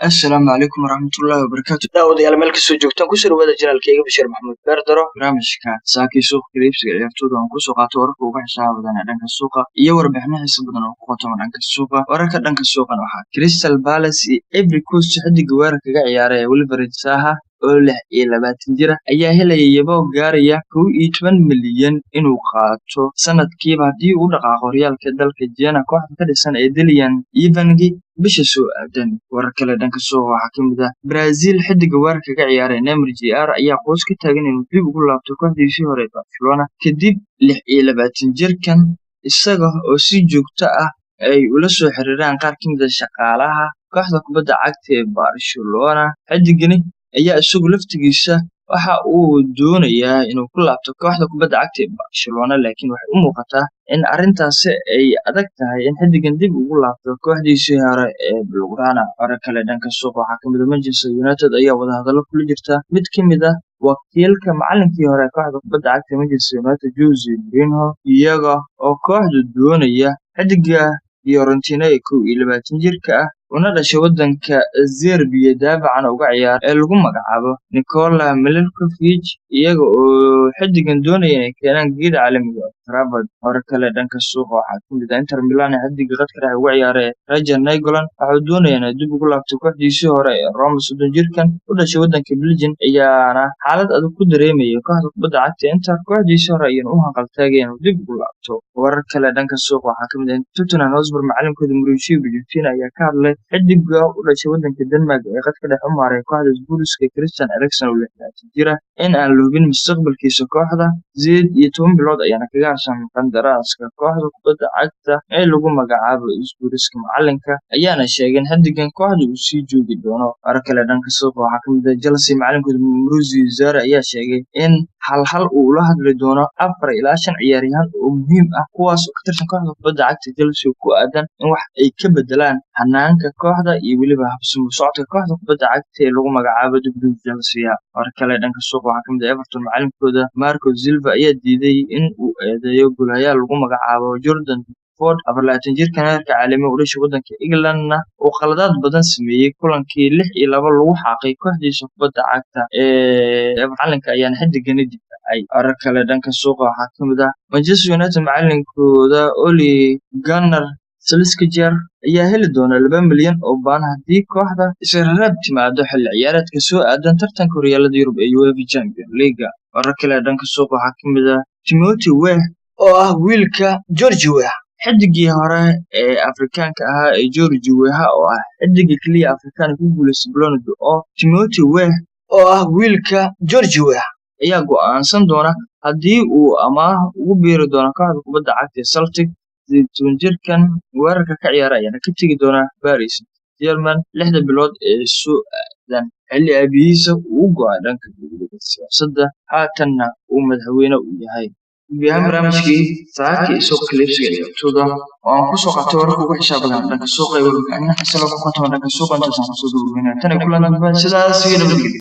السلام عليكم ورحمة الله وبركاته daawadayaal meel kastoo joogtaan ku soo dhawaada janaalkayga Bashir Maxamuud Beerdaro barnaamijka saakii suuq kaliibsiga ciyaartooyda aan ku soo qaato wararka uga xisaabtan dhanka suuqa iyo warbixino xiiso badan oo ku qotoman dhanka suuqa wararka dhanka suuqan waxaa Crystal Palace iyo Ivory Coast xiddiga weerarka kaga ciyaaraya Wilfried Zaha oo 26 jir ah ayaa helaya yabo gaaraya 12 milyan inuu qaato sanadkiiba haddii uu dhaqaaqo horyaalka dalka Jena kooxda ka dhisan ee Dalian Ivangi bisha soo aadan warar kale dhanka suuqa waxaa ka mid ah Brazil xiddiga weerarka ka ciyaaraya Neymar Jr ayaa qoys ka taagan inuu dib ugu laabto kooxdiisii hore ee Barcelona kadib 26 jirkan isaga oo si joogto ah ay ula soo xiriiraan qaar ka mid ah shaqaalaha kooxda kubadda cagta ee Barcelona xiddigani ayaa isagu laftigiisa waxa uu doonayaa inuu ku laabto kooxda kubadda cagta ee Barcelona laakiin waxay u muuqataa in arrintaasi ay adag tahay in xiddigan dib ugu laabto kooxdiisii hore ee Blaugrana hore kale dhanka suuqa waxaa ka mid ah Manchester United ayaa wadahadalo kula jirta mid ka mid ah wakiilka macallinkii hore ee kooxda kubadda cagta Manchester United Jose Mourinho iyaga oo kooxdu doonaya xiddiga Fiorentina ee 21 jirka ah una dhashay waddanka Serbia daafacan uga ciyaar ee lagu magacaabo Nikola Milenkovic iyaga oo xiddigan doonaya inay keenaan geed caalamiga ah Trafford hore kale dhanka suuqa waxaa ka mid ah Inter Milan xiddiga khadka dhexe uga ciyaara Raja Nainggolan waxaa doonaya inay dib ugu laabto kooxdiisii hore ee Roma 30 jirkan u dhashay waddanka Belgium ayaana xaalad adag ku dareemaya kooxda kubadda cagta Inter kooxdiisii hore ayaan u hanqaltaagay inuu dib ugu laabto warar kale dhanka suuqa waxaa ka mid ah Tottenham Hotspur macallinkooda Mauricio Pochettino ayaa ka hadlay xiddiga u dhashay waddanka Denmark ee khadka dhexe u maareeya kooxda Spurs Christian Eriksen oo 26 jir ah in aan la hubin mustaqbalkiisa kooxda 18 bilood ayaana kaga harsan qandaraaska kooxda kubadda cagta ee lagu magacaabo Spurs macallinka ayaana sheegay in xiddigan kooxda uu sii joogi doono warar kale dhanka suuqa waxaa ka mid ah Chelsea macallinkooda Maurizio Sarri ayaa sheegay in hal uu ula hadli doono 4 ilaa 5 ciyaaryahan oo muhiim ah kuwaas oo ka tirsan kooxda kubadda cagta Chelsea ku aadan in wax ay ka bedelaan hanaanka kooxda iyo weliba habsami u socodka kooxda kubadda cagta ee lagu magacaabo dugdug Chelsea warar kale dhanka suuqa waxaa ka mid ah Everton macallinkooda Marco Silva ayaa diiday in uu eedeeyo goolayaal lagu magacaabo Jordan Pickford 24 jirkan heerka caalami u dhashay waddanka Englandna uu khaladaad badan sameeyay kulankii 6-2 lagu xaaqay kooxdiisa kubadda cagta ee macallinka ayaana xiddigani difaacay warar kale dhanka suuqa waxaa ka mid ah Manchester United macallinkooda Ole Gunnar Solskjaer ayaa heli doona 2 milyan oo baan haddii kooxda isreeb timaado xilli ciyaareedka soo aadan tartanka horyaalada Yurub ee UEFA Champions League warar kale dhanka suuqa waxaa ka mid ah Timothy Weah oo ah wiilka George Weah xiddigii hore ee Afrikaanka ahaa ee George Weah oo ah xiddiga kaliya Afrikaan ku guuleystay Ballon d'Or Timothy Weah oo ah wiilka George Weah ayaa go'aansan doona haddii uu amaah ugu biiri doono kooxda kubadda cagta ee Celtic 18 jirkan weerarka ka ciyaara ayaana ka tegi doona Paris German 6 bilood ee soo aadan xilli aabihiisa uu go'ay dhanka siyaasadda haatanna uu madaxweyne u yahay barnaamijkii saakii suuqa kaliibsiga ciyaartooyda oo aan ku soo qaatay wararka ugu xisaabtan dhanka suuqa iyo warbixinaha xiiso leh oo ku qotoman dhanka suuqa intaas aan kusoo dhaweynaa tan iyo kulan dambe sidaas iyo nabadgelyo